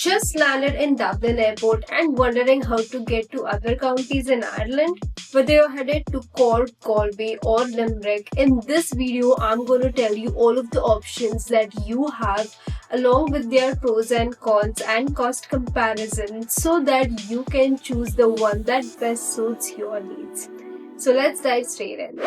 Just landed in Dublin Airport and wondering how to get to other counties in Ireland? Whether you're headed to Cork, Galway or Limerick, in this video I'm going to tell you all of the options that you have along with their pros and cons and cost comparison so that you can choose the one that best suits your needs. So let's dive straight in.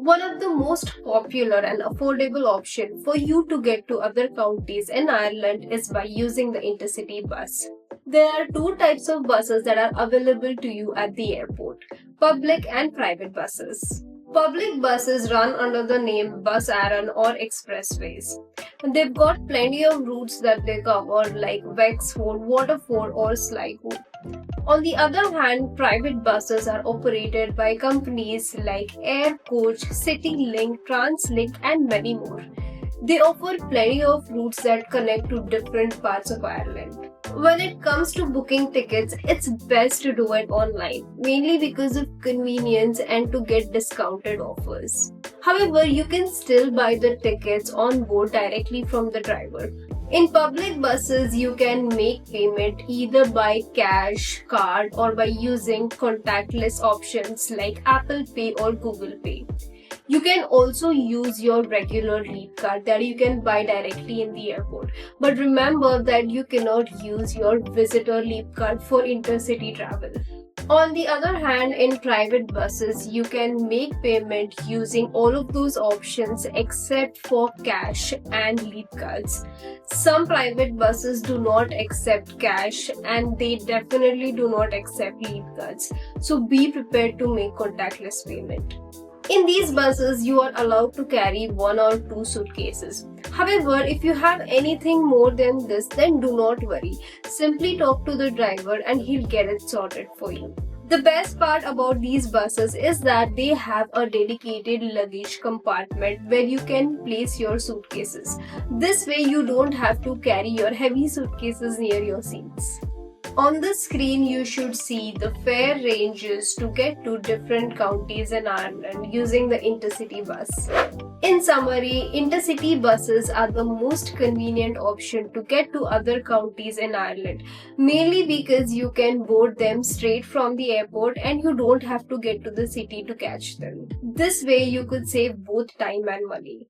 One of the most popular and affordable option for you to get to other counties in Ireland is by using the Intercity bus. There are two types of buses that are available to you at the airport: public and private buses. Public buses run under the name Bus Aran or Expressways. They've got plenty of routes that they cover like Wexford, Waterford or Sligo. On the other hand, private buses are operated by companies like Air Coach, CityLink, TransLink and many more. They offer plenty of routes that connect to different parts of Ireland. When it comes to booking tickets, it's best to do it online, mainly because of convenience and to get discounted offers. However, you can still buy the tickets on board directly from the driver. In public buses, you can make payment either by cash, card or by using contactless options like Apple Pay or Google Pay. You can also use your regular leap card that you can buy directly in the airport. But remember that you cannot use your visitor leap card for intercity travel. On the other hand, in private buses, you can make payment using all of those options except for cash and leap cards. Some private buses do not accept cash and they definitely do not accept leap cards. So be prepared to make contactless payment. In these buses, you are allowed to carry 1 or 2 suitcases. However, if you have anything more than this, then do not worry. Simply talk to the driver and he'll get it sorted for you. The best part about these buses is that they have a dedicated luggage compartment where you can place your suitcases. This way, you don't have to carry your heavy suitcases near your seats. On the screen, you should see the fare ranges to get to different counties in Ireland using the Intercity bus. In summary, Intercity buses are the most convenient option to get to other counties in Ireland, mainly because you can board them straight from the airport and you don't have to get to the city to catch them. This way, you could save both time and money.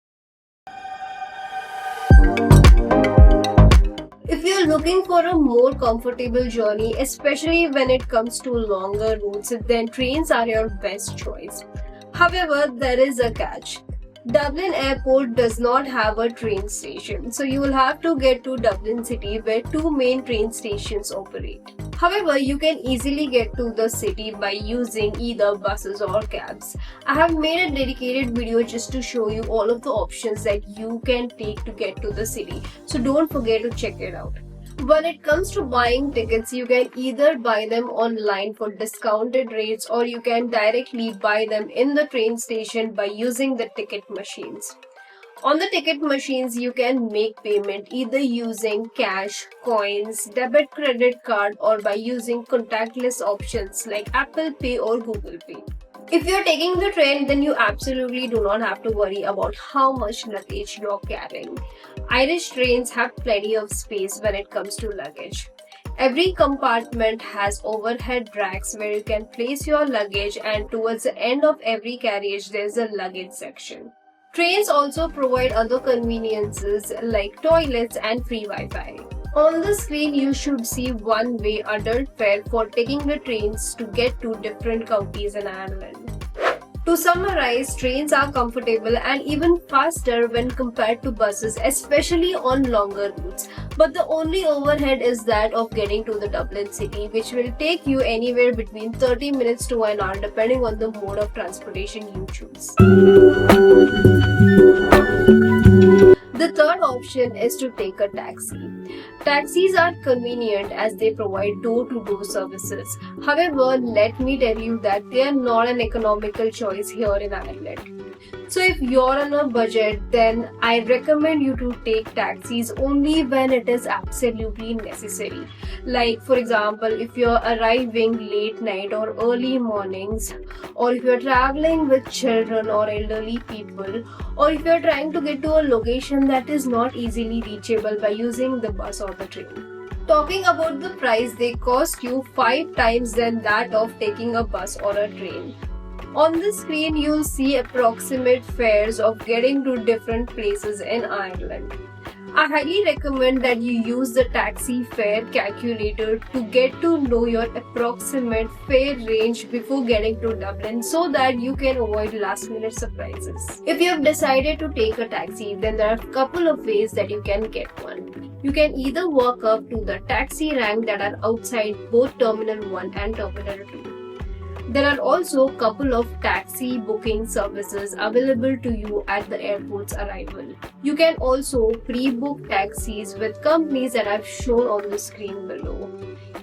If you're looking for a more comfortable journey, especially when it comes to longer routes, then trains are your best choice. However, there is a catch. Dublin Airport does not have a train station, so you will have to get to Dublin City where 2 main train stations operate. However, you can easily get to the city by using either buses or cabs. I have made a dedicated video just to show you all of the options that you can take to get to the city, so don't forget to check it out. When it comes to buying tickets, you can either buy them online for discounted rates or you can directly buy them in the train station by using the ticket machines. On the ticket machines, you can make payment either using cash, coins, debit credit card or by using contactless options like Apple Pay or Google Pay. If you're taking the train, then you absolutely do not have to worry about how much luggage you're carrying. Irish trains have plenty of space when it comes to luggage. Every compartment has overhead racks where you can place your luggage, and towards the end of every carriage there's a luggage section. Trains also provide other conveniences like toilets and free Wi-Fi. On the screen, you should see one-way adult fare for taking the trains to get to different counties in Ireland. To summarize, trains are comfortable and even faster when compared to buses, especially on longer routes. But the only overhead is that of getting to the Dublin city, which will take you anywhere between 30 minutes to an hour depending on the mode of transportation you choose. The third option is to take a taxi. Taxis are convenient as they provide door-to-door services. However, let me tell you that they are not an economical choice here in Ireland. So if you're on a budget, then I recommend you to take taxis only when it is absolutely necessary. Like for example, if you're arriving late night or early mornings, or if you're traveling with children or elderly people, or if you're trying to get to a location that is not easily reachable by using the bus or the train. Talking about the price, they cost you 5 times than that of taking a bus or a train. On the screen, you'll see approximate fares of getting to different places in Ireland. I highly recommend that you use the taxi fare calculator to get to know your approximate fare range before getting to Dublin so that you can avoid last minute surprises. If you have decided to take a taxi, then there are a couple of ways that you can get one. You can either walk up to the taxi rank that are outside both Terminal 1 and Terminal 2. There are also a couple of taxi booking services available to you at the airport's arrival. You can also pre-book taxis with companies that I've shown on the screen below.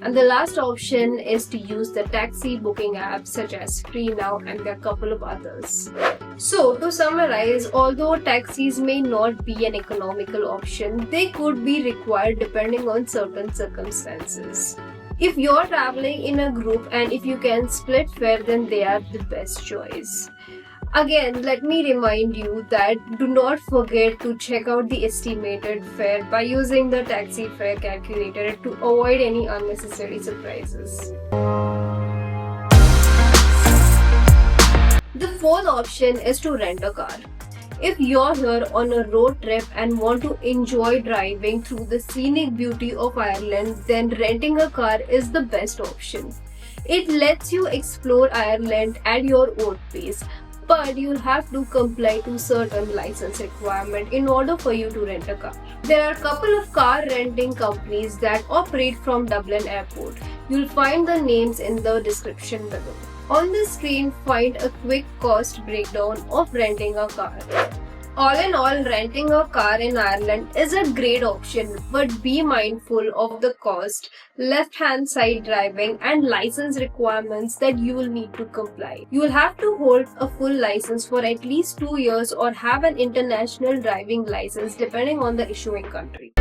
And the last option is to use the taxi booking apps such as FreeNow and there are a couple of others. So to summarize, although taxis may not be an economical option, they could be required depending on certain circumstances. If you're traveling in a group and if you can split fare, then they are the best choice. Again, let me remind you that do not forget to check out the estimated fare by using the taxi fare calculator to avoid any unnecessary surprises. The fourth option is to rent a car. If you're here on a road trip and want to enjoy driving through the scenic beauty of Ireland, then renting a car is the best option. It lets you explore Ireland at your own pace, but you'll have to comply to certain license requirements in order for you to rent a car. There are a couple of car renting companies that operate from Dublin Airport. You'll find the names in the description below. On the screen, find a quick cost breakdown of renting a car. All in all, renting a car in Ireland is a great option, but be mindful of the cost, left-hand side driving and license requirements that you will need to comply. You will have to hold a full license for at least 2 years or have an international driving license depending on the issuing country.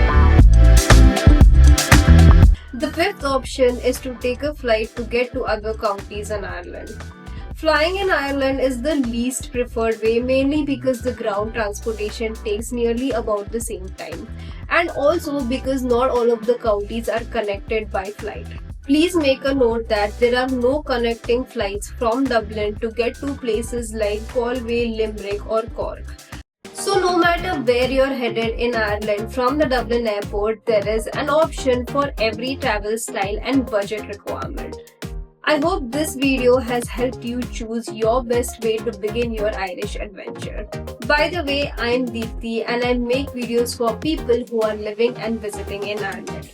The fifth option is to take a flight to get to other counties in Ireland. Flying in Ireland is the least preferred way, mainly because the ground transportation takes nearly about the same time, and also because not all of the counties are connected by flight. Please make a note that there are no connecting flights from Dublin to get to places like Galway, Limerick or Cork. So no matter where you're headed in Ireland from the Dublin Airport, there is an option for every travel style and budget requirement. I hope this video has helped you choose your best way to begin your Irish adventure. By the way, I'm Deepthi and I make videos for people who are living and visiting in Ireland.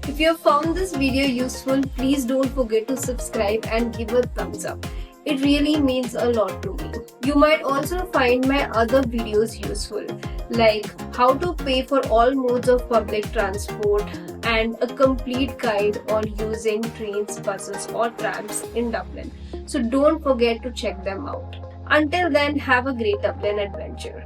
If you have found this video useful, please don't forget to subscribe and give a thumbs up. It really means a lot to me. You might also find my other videos useful, like how to pay for all modes of public transport and a complete guide on using trains, buses or trams in Dublin. So don't forget to check them out. Until then, have a great Dublin adventure.